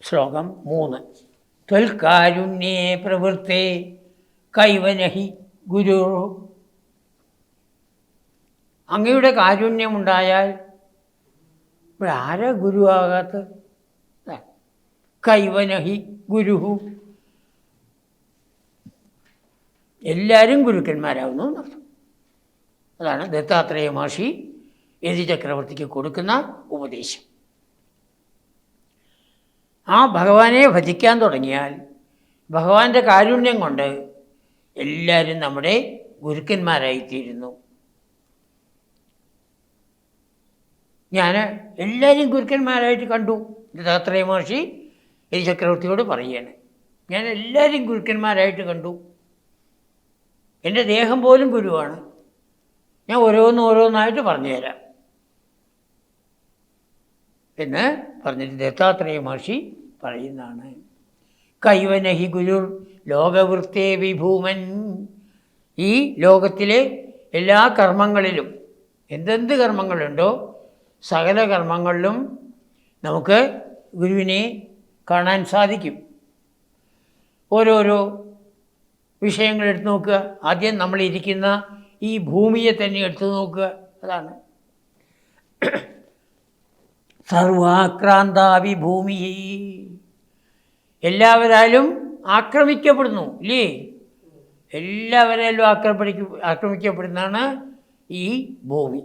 ശ്ലോകം 3. ത്വൽകാരുണ്യേ പ്രവൃത്തേ കൈവനഹി ഗുരു. അങ്ങയുടെ കാരുണ്യമുണ്ടായാൽ ഇവിടെ ആരാ ഗുരുവാകാത്ത? കൈവനഹി ഗുരുഹു, എല്ലാവരും ഗുരുക്കന്മാരാകുന്നു എന്നർത്ഥം. അതാണ് ദത്താത്രേയ മഹർഷി യതി ചക്രവർത്തിക്ക് കൊടുക്കുന്ന ഉപദേശം. ആ ഭഗവാനെ ഭജിക്കാൻ തുടങ്ങിയാൽ ഭഗവാന്റെ കാരുണ്യം കൊണ്ട് എല്ലാവരും നമ്മുടെ ഗുരുക്കന്മാരായിത്തീരുന്നു. ഞാൻ എല്ലാവരും ഗുരുക്കന്മാരായിട്ട് കണ്ടു. ദത്താത്രേയ മഹർഷി യതി ചക്രവർത്തിയോട് പറയുകയാണ്, ഞാൻ എല്ലാവരും ഗുരുക്കന്മാരായിട്ട് കണ്ടു. എൻ്റെ ദേഹം പോലും ഗുരുവാണ്. ഞാൻ ഓരോന്നായിട്ട് പറഞ്ഞുതരാം എന്ന് പറഞ്ഞിട്ട് ദത്താത്രേയ മഹർഷി പറയുന്നതാണ്. കൈവനഹി ഗുരുർ ലോകവൃത്തേ വിഭൂമൻ. ഈ ലോകത്തിലെ എല്ലാ കർമ്മങ്ങളിലും എന്തെന്ത് കർമ്മങ്ങളുണ്ടോ സകല കർമ്മങ്ങളിലും നമുക്ക് ഗുരുവിനെ കാണാൻ സാധിക്കും. ഓരോരോ വിഷയങ്ങൾ എടുത്തു നോക്കുക. ആദ്യം നമ്മളിരിക്കുന്ന ഈ ഭൂമിയെ തന്നെ എടുത്തു നോക്കുക. അതാണ് സർവാക്രാന്താവി ഭൂമി. എല്ലാവരാലും ആക്രമിക്കപ്പെടുന്നു ഇല്ലേ? എല്ലാവരാലും ആക്രമിക്കപ്പെടുന്നതാണ് ഈ ഭൂമി.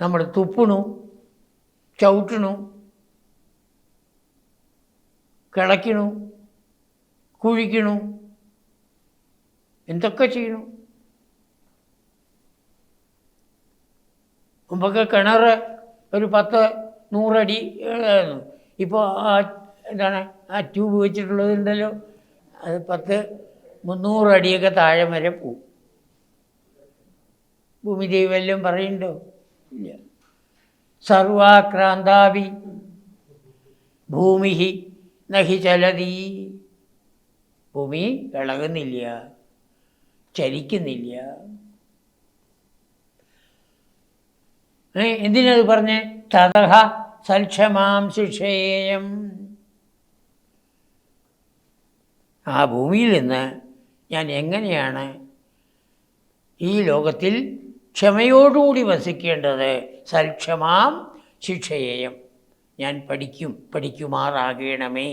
നമ്മൾ തുപ്പണു, ചവിട്ടണു, കിളയ്ക്കണു, കുഴിക്കണു, എന്തൊക്കെ ചെയ്യണു. മുമ്പൊക്കെ കിണർ ഒരു 10-100 അടി ആയിരുന്നു. ഇപ്പോൾ എന്താണ് ആ ട്യൂബ് വെച്ചിട്ടുള്ളതുണ്ടല്ലോ, അത് 10-300 അടിയൊക്കെ താഴെ വരെ പോവും. ഭൂമിദേവി വല്ലതും പറയുന്നുണ്ടോ? ഇല്ല. സർവാക്രാന്താവി ഭൂമി നഹി ചലതി. ഭൂമി ഇളകുന്നില്ല, ചലിക്കുന്നില്ല. എന്തിനത് പറഞ്ഞ്? തതഹ സൽക്ഷമാം ശിക്ഷേയം. ആ ഭൂമിയിൽ നിന്ന് ഞാൻ എങ്ങനെയാണ് ഈ ലോകത്തിൽ ക്ഷമയോടുകൂടി വസിക്കേണ്ടത്? സൽക്ഷമാം ശിക്ഷയേയം, ഞാൻ പഠിക്കുമാറാകണമേ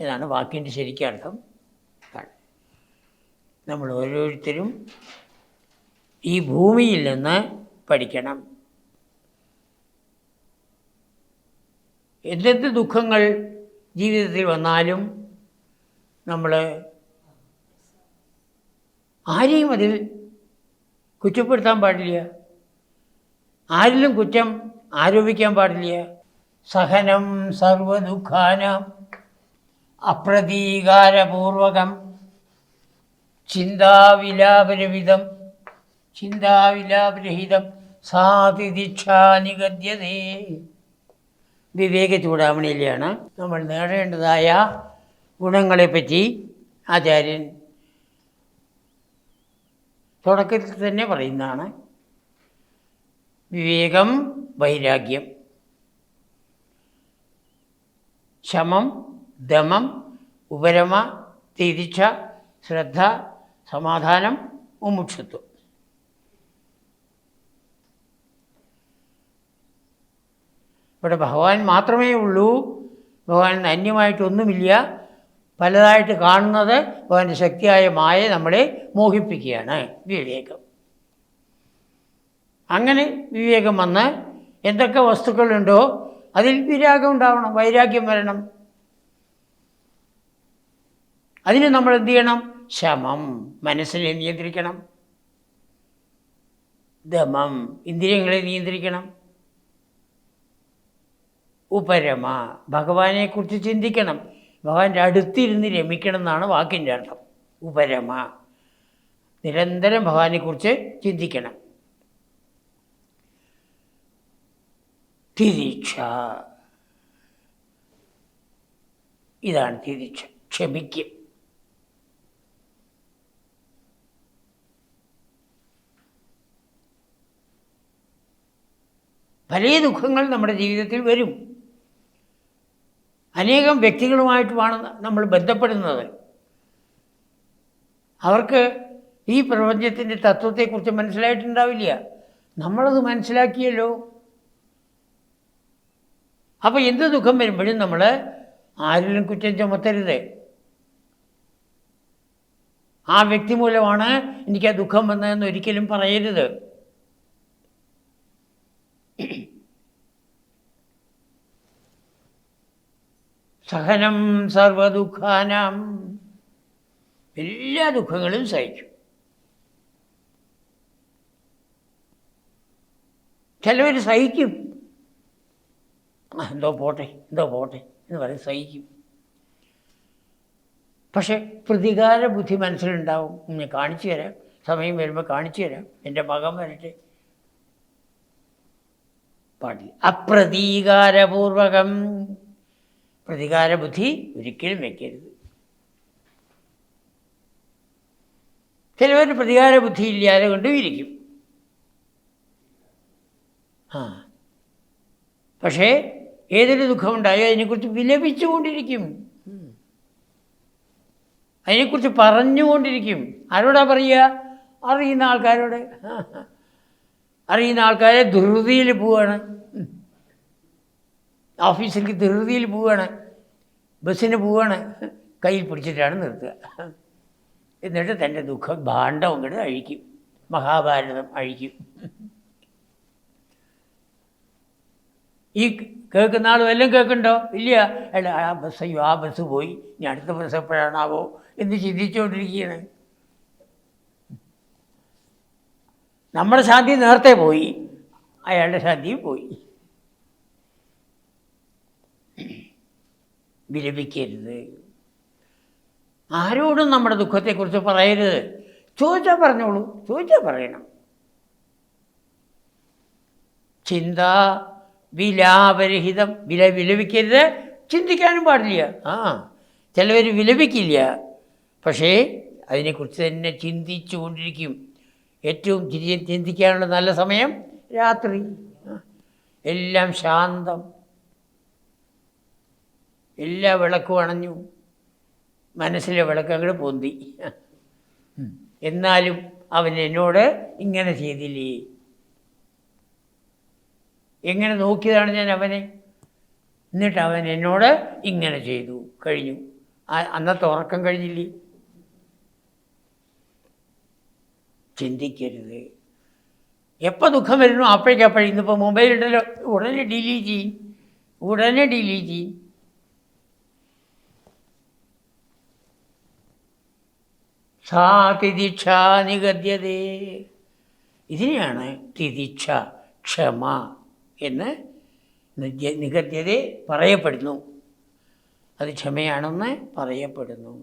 എന്നാണ് വാക്കിൻ്റെ ശരിക്കർത്ഥം. നമ്മൾ ഓരോരുത്തരും ഈ ഭൂമിയിൽ നിന്ന് പഠിക്കണം. എന്തെന്ത് ദുഃഖങ്ങൾ ജീവിതത്തിൽ വന്നാലും നമ്മൾ ആരെയും അതിൽ കുറ്റപ്പെടുത്താൻ പാടില്ല, ആരിലും കുറ്റം ആരോപിക്കാൻ പാടില്ല. സഹനം സർവദുഃഖാനാം അപ്രതീകാരപൂർവകം ചിന്താവിലാപരഹിതം സാതിദീക്ഷാ നിഗദ്യതേ. വിവേക ചൂടാമണിയിലാണ് നമ്മൾ നേടേണ്ടതായ ഗുണങ്ങളെപ്പറ്റി ആചാര്യൻ തുടക്കത്തിൽ തന്നെ പറയുന്നതാണ്. വിവേകം, വൈരാഗ്യം, ശമം, ദമം, ഉപരമ, തിരിച്ച, ശ്രദ്ധ, സമാധാനം, മുമുക്ഷുത്വം. ഇവിടെ ഭഗവാൻ മാത്രമേ ഉള്ളൂ. ഭഗവാൻ അന്യമായിട്ടൊന്നുമില്ല. പലതായിട്ട് കാണുന്നത് ഭഗവാന്റെ ശക്തിയായ മായ നമ്മളെ മോഹിപ്പിക്കുകയാണ്. വിവേകം. അങ്ങനെ വിവേകം വന്ന് എന്തൊക്കെ വസ്തുക്കളുണ്ടോ അതിൽ വിരാഗം ഉണ്ടാവണം, വൈരാഗ്യം വരണം. അതിന് നമ്മൾ എന്ത് ചെയ്യണം? ശമം, മനസ്സിനെ നിയന്ത്രിക്കണം. ദമം, ഇന്ദ്രിയങ്ങളെ നിയന്ത്രിക്കണം. ഉപരമ, ഭഗവാനെക്കുറിച്ച് ചിന്തിക്കണം. ഭഗവാന്റെ അടുത്തിരുന്ന് രമിക്കണം എന്നാണ് വാക്കിൻ്റെ അർത്ഥം. ഉപരമ, നിരന്തരം ഭഗവാനെക്കുറിച്ച് ചിന്തിക്കണം. തിരീക്ഷ, ഇതാണ് തിരീക്ഷ, ക്ഷമിക്കും. പല ദുഃഖങ്ങൾ നമ്മുടെ ജീവിതത്തിൽ വരും. അനേകം വ്യക്തികളുമായിട്ടുമാണ് നമ്മൾ ബന്ധപ്പെടുന്നത്. അവർക്ക് ഈ പ്രപഞ്ചത്തിൻ്റെ തത്വത്തെക്കുറിച്ച് മനസ്സിലായിട്ടുണ്ടാവില്ല. നമ്മളത് മനസ്സിലാക്കിയല്ലോ. അപ്പോൾ എന്ത് ദുഃഖം വരുമ്പോഴും നമ്മൾ ആരിലും കുറ്റം ചുമത്തരുത്. ആ വ്യക്തി മൂലമാണ് എനിക്ക് ആ ദുഃഖം വന്നതെന്ന് ഒരിക്കലും പറയരുത്. സഹനം സർവദുഃഖാനാം, എല്ലാ ദുഃഖങ്ങളും സഹിക്കും. ചിലവർ സഹിക്കും, എന്തോ പോട്ടെ എന്ന് പറയും, സഹിക്കും. പക്ഷെ പ്രതികാര ബുദ്ധി മനസ്സിലുണ്ടാവും. ഞാൻ കാണിച്ചു തരാം, സമയം വരുമ്പോൾ കാണിച്ചു തരാം, എൻ്റെ മകൻ വരട്ടെ. പാടില്ല. അപ്രതീകാരപൂർവകം, പ്രതികാര ബുദ്ധി ഒരിക്കലും വയ്ക്കരുത്. ചിലവർ പ്രതികാര ബുദ്ധി ഇല്ലാതെ കൊണ്ടും ഇരിക്കും. പക്ഷേ ഏതൊരു ദുഃഖമുണ്ടായോ അതിനെക്കുറിച്ച് വിലപിച്ചുകൊണ്ടിരിക്കും, അതിനെക്കുറിച്ച് പറഞ്ഞുകൊണ്ടിരിക്കും. ആരോടാ പറയുക? അറിയുന്ന ആൾക്കാരോട്. അറിയുന്ന ആൾക്കാരെ ധൃതിയിൽ പോവുകയാണ്, ഓഫീസിലേക്ക് ധൃതിയിൽ പോവുകയാണ്, ബസ്സിന് പോവുകയാണ്, കയ്യിൽ പിടിച്ചിട്ടാണ് നിർത്തുക. എന്നിട്ട് തൻ്റെ ദുഃഖം ഭാണ്ഡം അങ്ങോട്ട് അഴിക്കും, മഹാഭാരതം അഴിക്കും. ഈ കേൾക്കുന്ന ആൾ വല്ലതും കേൾക്കുന്നുണ്ടോ? ഇല്ല. അല്ല, ആ ബസ് പോയി, ഇനി അടുത്ത ബസ് എപ്പോഴാണാവോ എന്ന് ചിന്തിച്ചുകൊണ്ടിരിക്കുകയാണ്. നമ്മുടെ ശാന്തി നേരത്തെ പോയി, അയാളുടെ ശാന്തിയും പോയി. വിലപിക്കരുത്. ആരോടും നമ്മുടെ ദുഃഖത്തെക്കുറിച്ച് പറയരുത്. ചോദിച്ചാൽ പറഞ്ഞോളൂ, ചോദിച്ചാൽ പറയണം. ചിന്ത വിലാപരഹിതം, വിലപിക്കരുത്, ചിന്തിക്കാനും പാടില്ല. ചിലവർ വിലപിക്കില്ല, പക്ഷേ അതിനെക്കുറിച്ച് തന്നെ ചിന്തിച്ചു കൊണ്ടിരിക്കും. ഏറ്റവും ചിന്തിക്കാനുള്ള നല്ല സമയം രാത്രി. എല്ലാം ശാന്തം, എല്ലാ വിളക്കും അണഞ്ഞു, മനസ്സിലെ വിളക്ക് അങ്ങോട്ട് പൊന്തി. എന്നാലും അവൻ എന്നോട് ഇങ്ങനെ ചെയ്തില്ലേ, എങ്ങനെ നോക്കിയതാണ് ഞാൻ അവനെ, എന്നിട്ട് അവൻ എന്നോട് ഇങ്ങനെ ചെയ്തു, കഴിഞ്ഞു. അന്നത്തെ ഉറക്കം കഴിഞ്ഞില്ലേ? ചിന്തിക്കരുത്. എപ്പോൾ ദുഃഖം വരുന്നു അപ്പോഴേക്കപ്പോഴേ. ഇന്നിപ്പോൾ മൊബൈൽ ഉണ്ടല്ലോ, ഉടനെ ഡിലീറ്റ് ചെയ്യും. സാ തിദിക്ഷ നിഗദ്യതേ. ഇതിനെയാണ് തിദിക്ഷ, ക്ഷമ എന്ന് നിഗദ്യത പറയപ്പെടുന്നു. അത് ക്ഷമയാണെന്ന് പറയപ്പെടുന്നു.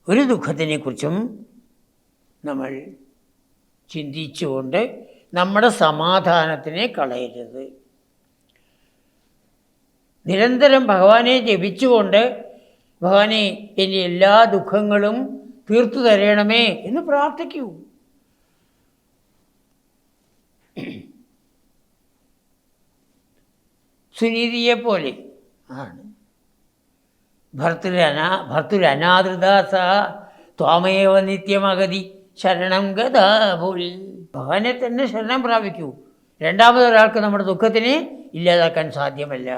ഒരു ദുഃഖത്തിനെക്കുറിച്ചും നമ്മൾ ചിന്തിച്ചുകൊണ്ട് നമ്മുടെ സമാധാനത്തിനെ കളയരുത്. നിരന്തരം ഭഗവാനെ ജപിച്ചുകൊണ്ട്, ഭഗവാനെ എൻ്റെ എല്ലാ ദുഃഖങ്ങളും തീർത്തു തരണമേ എന്ന് പ്രാർത്ഥിക്കൂ. സുനീതിയെപ്പോലെ ആണ്. ഭർത്തുരനാദൃത സ ത്വാമേവ നിത്യമഗതി ശരണം ഗതാ ഭൂൽ. ഭഗവാനെ തന്നെ ശരണം പ്രാപിക്കൂ. രണ്ടാമതൊരാൾക്ക് നമ്മുടെ ദുഃഖത്തിനെ ഇല്ലാതാക്കാൻ സാധ്യമല്ല.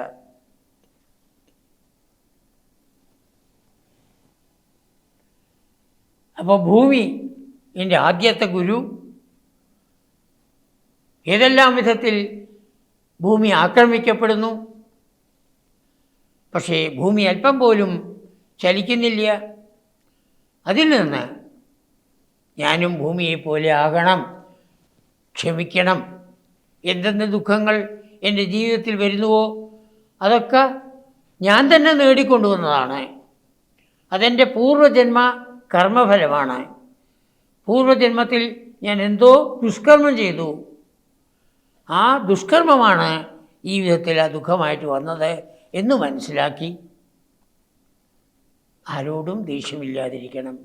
അപ്പോൾ ഭൂമി എൻ്റെ ആദ്യത്തെ ഗുരു. ഏതെല്ലാം വിധത്തിൽ ഭൂമി ആക്രമിക്കപ്പെടുന്നു, പക്ഷേ ഭൂമി അല്പം പോലും ചലിക്കുന്നില്ല. അതിൽ നിന്ന് ഞാനും ഭൂമിയെപ്പോലെ ആകണം, ക്ഷമിക്കണം. എന്തെന്ന് ദുഃഖങ്ങൾ എൻ്റെ ജീവിതത്തിൽ വരുന്നുവോ അതൊക്കെ ഞാൻ തന്നെ നേടിക്കൊണ്ടുവന്നതാണ്. അതെൻ്റെ പൂർവ്വജന്മ കർമ്മഫലമാണ്. പൂർവ്വജന്മത്തിൽ ഞാൻ എന്തോ ദുഷ്കർമ്മം ചെയ്തു. ആ ദുഷ്കർമ്മമാണ് ഈ വിധത്തിൽ ആ ദുഃഖമായിട്ട് വന്നത് എന്ന് മനസ്സിലാക്കി ആരോടും ദേഷ്യമില്ലാതിരിക്കണം.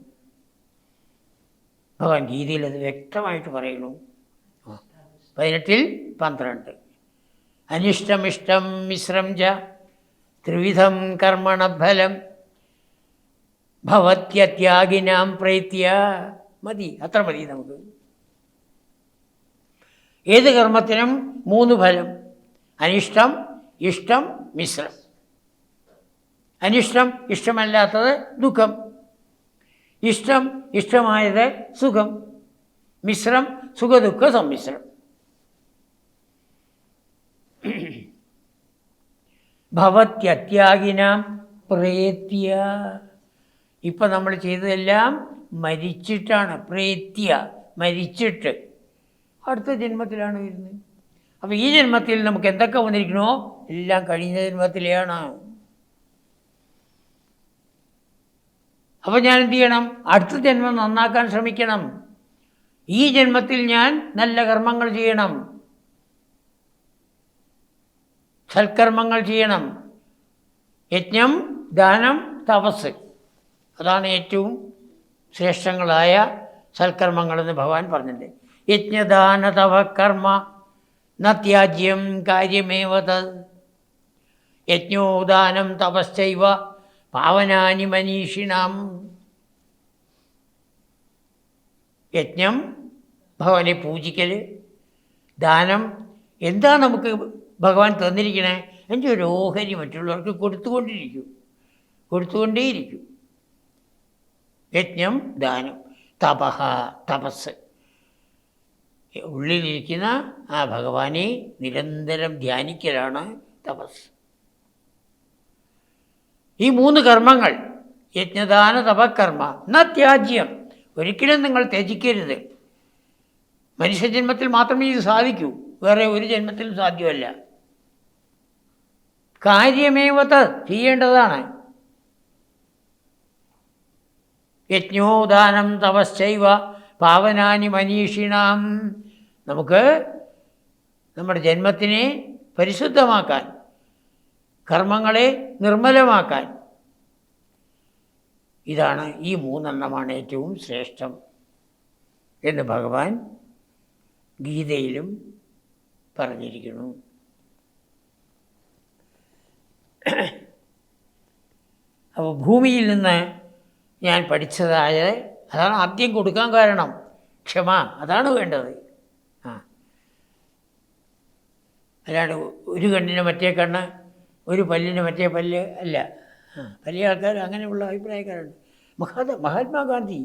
ഭഗവാൻ ഗീതയിൽ അത് വ്യക്തമായിട്ട് പറയുന്നു. 18:12. അനിഷ്ടമിഷ്ടം മിശ്രം ച ത്രിവിധം കർമ്മണഫലം ഭവത്യത്യാഗിനാം പ്രേത്യ. മതി, അത്ര മതി നമുക്ക്. ഏത് കർമ്മത്തിനും 3 ഫലം: അനിഷ്ടം, ഇഷ്ടം, മിശ്രം. അനിഷ്ടം, ഇഷ്ടമല്ലാത്തത് ദുഃഖം. ഇഷ്ടം, ഇഷ്ടമായത് സുഖം. മിശ്രം, സുഖദുഃഖ സമ്മിശ്രം. ഭവത്യത്യാഗിനാം പ്രേത്യ. ഇപ്പം നമ്മൾ ചെയ്തതെല്ലാം മരിച്ചിട്ടാണ്. പ്രേത്യ, മരിച്ചിട്ട് അടുത്ത ജന്മത്തിലാണ് വരുന്നത്. അപ്പം ഈ ജന്മത്തിൽ നമുക്ക് എന്തൊക്കെ വന്നിരിക്കണോ എല്ലാം കഴിഞ്ഞ ജന്മത്തിലെയാണ്. അപ്പം ഞാൻ എന്ത് ചെയ്യണം? അടുത്ത ജന്മം നന്നാക്കാൻ ശ്രമിക്കണം. ഈ ജന്മത്തിൽ ഞാൻ നല്ല കർമ്മങ്ങൾ ചെയ്യണം, സൽക്കർമ്മങ്ങൾ ചെയ്യണം. യജ്ഞം, ദാനം, തപസ്, അതാണ് ഏറ്റവും ശ്രേഷ്ഠങ്ങളായ സൽക്കർമ്മങ്ങളെന്ന് ഭഗവാൻ പറഞ്ഞിട്ടുണ്ട്. യജ്ഞദാന തവ കർമ്മ ന ത്യാജ്യം കാര്യമേവ തത്. യജ്ഞോദാനം തപശ്ചൈവ പാവനാനി മനീഷിണാം. യജ്ഞം, ഭഗവാനെ പൂജിക്കൽ. ദാനം, എന്താ നമുക്ക് ഭഗവാൻ തന്നിരിക്കണേ? എൻ്റെ ഒരു ഓഹരി മറ്റുള്ളവർക്ക് കൊടുത്തുകൊണ്ടേയിരിക്കും. യജ്ഞം, ദാനം. തപഹ, തപസ്, ഉള്ളിലിരിക്കുന്ന ആ ഭഗവാനെ നിരന്തരം ധ്യാനിക്കലാണ് തപസ്. ഈ 3 കർമ്മങ്ങൾ, യജ്ഞദാന തപകർമ്മ ന ത്യാജ്യം, ഒരിക്കലും നിങ്ങൾ ത്യജിക്കരുത്. മനുഷ്യജന്മത്തിൽ മാത്രമേ ഇത് സാധിക്കൂ, വേറെ ഒരു ജന്മത്തിലും സാധ്യമല്ല. കാര്യമേവത, ചെയ്യേണ്ടതാണ്. യജ്ഞോദാനം തപശ്ചൈവ പാവനാനി മനീഷിണാം. നമുക്ക് നമ്മുടെ ജന്മത്തിനെ പരിശുദ്ധമാക്കാൻ, കർമ്മങ്ങളെ നിർമ്മലമാക്കാൻ ഇതാണ്, ഈ 3 ഏറ്റവും ശ്രേഷ്ഠം എന്ന് ഭഗവാൻ ഗീതയിലും പറഞ്ഞിരിക്കുന്നു. അപ്പോൾ ഭൂമിയിൽ നിന്ന് ഞാൻ പഠിച്ചതായ, അതാണ് ആദ്യം കൊടുക്കാൻ കാരണം. ക്ഷമ, അതാണ് വേണ്ടത്. അല്ലാണ്ട് ഒരു കണ്ണിന് മറ്റേ കണ്ണ്, ഒരു പല്ലിന് മറ്റേ പല്ല് അല്ല. വലിയ ആൾക്കാർ അങ്ങനെയുള്ള അഭിപ്രായക്കാരുണ്ട്. മഹാത്മാഗാന്ധി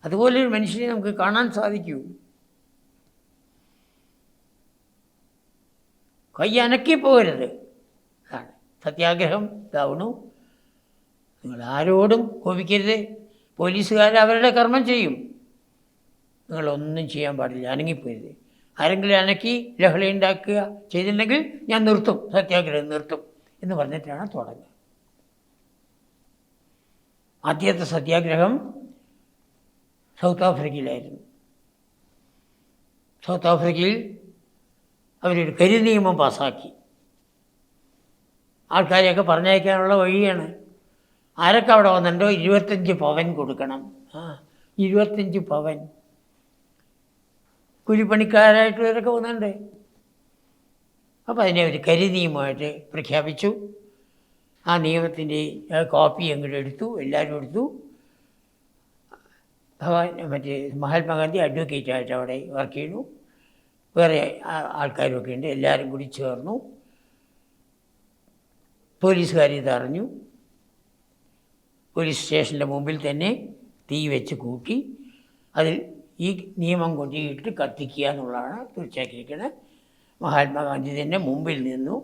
അതുപോലൊരു മനുഷ്യനെ നമുക്ക് കാണാൻ സാധിക്കൂ. കൈ അനക്കി പോകരുത്, അതാണ് സത്യാഗ്രഹം. ഇതാവണു. നിങ്ങൾ ആരോടും കോപിക്കരുത്. പോലീസുകാർ അവരുടെ കർമ്മം ചെയ്യും, നിങ്ങളൊന്നും ചെയ്യാൻ പാടില്ല, അനങ്ങിപ്പോരുത്. ആരെങ്കിലും അനക്കി ലഹള ഉണ്ടാക്കുക ചെയ്തിട്ടുണ്ടെങ്കിൽ ഞാൻ നിർത്തും, സത്യാഗ്രഹം നിർത്തും എന്ന് പറഞ്ഞിട്ടാണ് തുടങ്ങുക. ആദ്യത്തെ സത്യാഗ്രഹം സൗത്ത് ആഫ്രിക്കയിലായിരുന്നു. സൗത്ത് ആഫ്രിക്കയിൽ അവരൊരു കരിനിയമം പാസ്സാക്കി. ആൾക്കാരെയൊക്കെ പറഞ്ഞയക്കാനുള്ള വഴിയാണ്. ആരൊക്കെ അവിടെ വന്നിട്ടുണ്ടോ 25 പവൻ കൊടുക്കണം. 25 പവൻ. കൂലിപ്പണിക്കാരായിട്ടുള്ളവരൊക്കെ വന്നിട്ടുണ്ട്. അപ്പോൾ അതിനെ ഒരു കരിനിയമമായിട്ട് പ്രഖ്യാപിച്ചു. ആ നിയമത്തിൻ്റെ കോപ്പി അങ്ങോട്ട് എടുത്തു, എല്ലാവരും എടുത്തു. മഹാത്മാഗാന്ധി അഡ്വക്കേറ്റായിട്ട് അവിടെ വർക്ക് ചെയ്യുന്നു. വേറെ ആൾക്കാരൊക്കെ ഉണ്ട്. എല്ലാവരും കൂടി ചേർന്നു. പോലീസുകാർ ഇതറിഞ്ഞു. പോലീസ് സ്റ്റേഷൻ്റെ മുമ്പിൽ തന്നെ തീ വെച്ച് കൂട്ടി അതിൽ ഈ നിയമം കൊണ്ടിട്ട് കത്തിക്കുക എന്നുള്ളതാണ് തീർച്ചയാക്കിയിരിക്കുന്നത്. മഹാത്മാഗാന്ധി തന്നെ മുമ്പിൽ നിന്നു.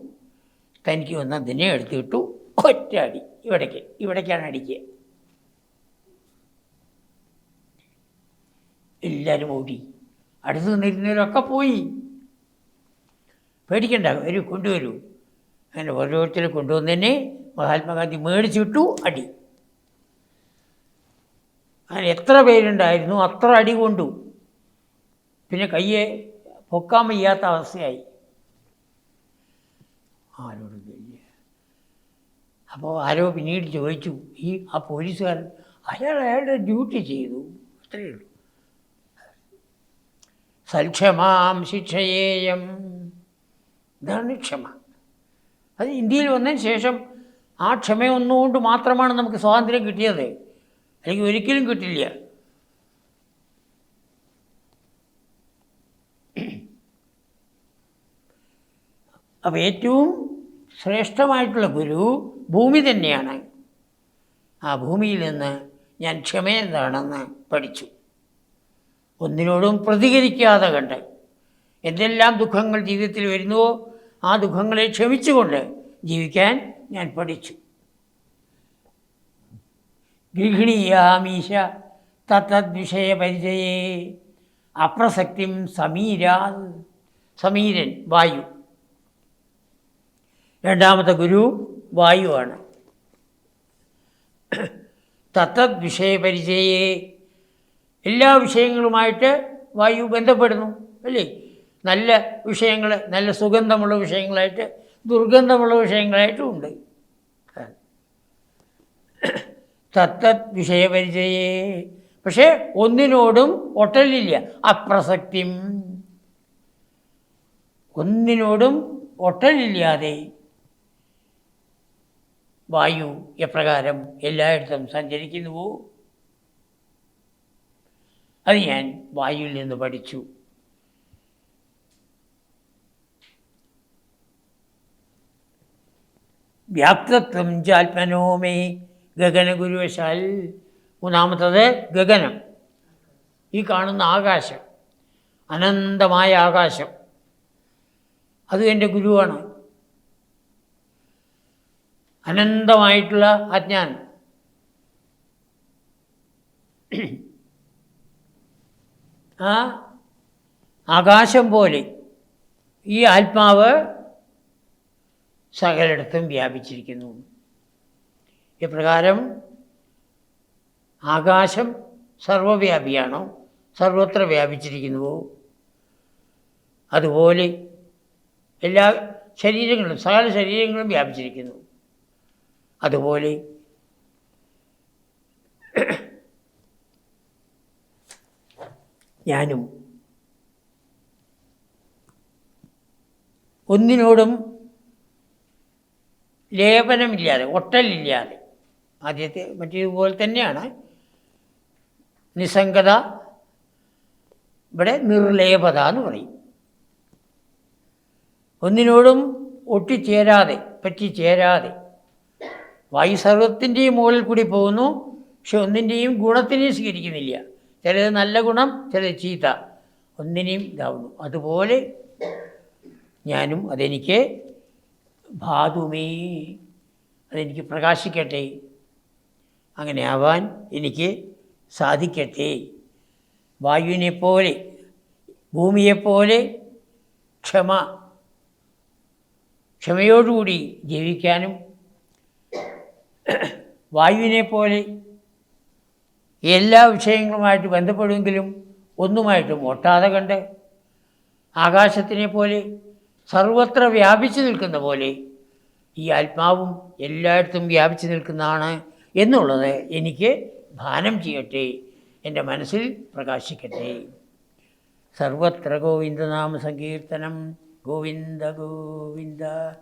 തനിക്ക് വന്നതിനെ എടുത്തിട്ടു, ഒറ്റ അടി. ഇവിടേക്കാണ് അടിക്കുക. എല്ലാവരും ഓടി. അടുത്ത് നിന്നിരുന്നവരൊക്കെ പോയി. പേടിക്കണ്ട, കൊണ്ടുവരൂ. അങ്ങനെ ഓരോരുത്തരെ കൊണ്ടുവന്നതിനെ മഹാത്മാഗാന്ധി മേടിച്ചിട്ടു അടി. അങ്ങനെ എത്ര പേരുണ്ടായിരുന്നു അത്ര അടി കൊണ്ടു. പിന്നെ കയ്യെ പൊക്കാൻ വയ്യാത്ത അവസ്ഥയായി. ആരോട് വലിയ. അപ്പോൾ ആരോ പിന്നീട് ചോദിച്ചു, ആ പോലീസുകാരൻ അയാളുടെ ഡ്യൂട്ടി ചെയ്തു, അത്രയേ ഉള്ളൂ. സൽക്ഷമാം ശിക്ഷയേയം ഇതാണ് ക്ഷമ. അത് ഇന്ത്യയിൽ വന്നതിന് ശേഷം ആ ക്ഷമ ഒന്നുകൊണ്ട് മാത്രമാണ് നമുക്ക് സ്വാതന്ത്ര്യം കിട്ടിയത്, അല്ലെങ്കിൽ ഒരിക്കലും കിട്ടില്ല. അപ്പോൾ ഏറ്റവും ശ്രേഷ്ഠമായിട്ടുള്ള ഗുരു ഭൂമി തന്നെയാണ്. ആ ഭൂമിയിൽ നിന്ന് ഞാൻ ക്ഷമ എന്താണെന്ന് പഠിച്ചു. ഒന്നിനോടും പ്രതികരിക്കാതെ കണ്ട് എന്തെല്ലാം ദുഃഖങ്ങൾ ജീവിതത്തിൽ വരുന്നുവോ ആ ദുഃഖങ്ങളെ ക്ഷമിച്ചുകൊണ്ട് ജീവിക്കാൻ ഞാൻ പഠിച്ചു. ഗൃഹിണീയാമീശ തത്തദ്വിഷയപരിചയേ അപ്രസക്തിം സമീരാ. സമീരൻ വായു, രണ്ടാമത്തെ ഗുരു വായുവാണ്. തത്തദ്വിഷയപരിചയേ, എല്ലാ വിഷയങ്ങളുമായിട്ട് വായു ബന്ധപ്പെടുന്നു അല്ലേ? നല്ല വിഷയങ്ങൾ, നല്ല സുഗന്ധമുള്ള വിഷയങ്ങളായിട്ട് ദുർഗന്ധമുള്ള വിഷയങ്ങളായിട്ടും ഉണ്ട്. തത്തത് വിഷയപരിചയേ, പക്ഷേ ഒന്നിനോടും ഒട്ടലില്ല. അപ്രസക്തിം, ഒന്നിനോടും ഒട്ടലില്ലാതെ വായു എപ്രകാരം എല്ലായിടത്തും സഞ്ചരിക്കുന്നുവോ അത് ഞാൻ വായുവിൽ നിന്ന് പഠിച്ചു. വ്യാപ്തത്വം ജാത്മനോമേ ഗഗനഗുരുവശാൽ. മൂന്നാമത്തത് ഗഗനം, ഈ കാണുന്ന ആകാശം, അനന്തമായ ആകാശം, അത് എൻ്റെ ഗുരുവാണ്. അനന്തമായിട്ടുള്ള അജ്ഞാനം. ആ ആകാശം പോലെ ഈ ആത്മാവ് സകലയിടത്തും വ്യാപിച്ചിരിക്കുന്നു. ഇപ്രകാരം ആകാശം സർവവ്യാപിയാണോ, സർവത്ര വ്യാപിച്ചിരിക്കുന്നുവോ അതുപോലെ എല്ലാ ശരീരങ്ങളും, സകല ശരീരങ്ങളും വ്യാപിച്ചിരിക്കുന്നു. അതുപോലെ ഞാനും ഒന്നിനോടും ലേപനമില്ലാതെ, ഒട്ടലില്ലാതെ, ആദ്യത്തെ മറ്റേതുപോലെ തന്നെയാണ് നിസ്സംഗത, ഇവിടെ നിർലേപത എന്ന് പറയും. ഒന്നിനോടും ഒട്ടിച്ചേരാതെ, പറ്റിച്ചേരാതെ. വായു സർവത്തിൻ്റെയും മുകളിൽ കൂടി പോകുന്നു, പക്ഷെ ഒന്നിൻ്റെയും ഗുണത്തിനെയും സ്വീകരിക്കുന്നില്ല. ചിലത് നല്ല ഗുണം, ചിലത് ചീത്ത, ഒന്നിനെയും ഇതാവുന്നു. അതുപോലെ ഞാനും അതെനിക്ക് ഭാതുമേ, അതെനിക്ക് പ്രകാശിക്കട്ടെ, അങ്ങനെ ആവാൻ എനിക്ക് സാധിക്കട്ടെ. വായുവിനെപ്പോലെ, ഭൂമിയെപ്പോലെ ക്ഷമയോടുകൂടി ജീവിക്കാനും, വായുവിനെപ്പോലെ എല്ലാ വിഷയങ്ങളുമായിട്ട് ബന്ധപ്പെടുമെങ്കിലും ഒന്നുമായിട്ടും ഒട്ടാതെ കണ്ട്, ആകാശത്തിനെ പോലെ സർവത്ര വ്യാപിച്ചു നിൽക്കുന്ന പോലെ ഈ ആത്മാവും എല്ലായിടത്തും വ്യാപിച്ചു നിൽക്കുന്നതാണ് എന്നുള്ളത് എനിക്ക് ഭാനം ചെയ്യട്ടെ, എൻ്റെ മനസ്സിൽ പ്രകാശിക്കട്ടെ. സർവത്ര ഗോവിന്ദനാമ സങ്കീർത്തനം. ഗോവിന്ദ ഗോവിന്ദ.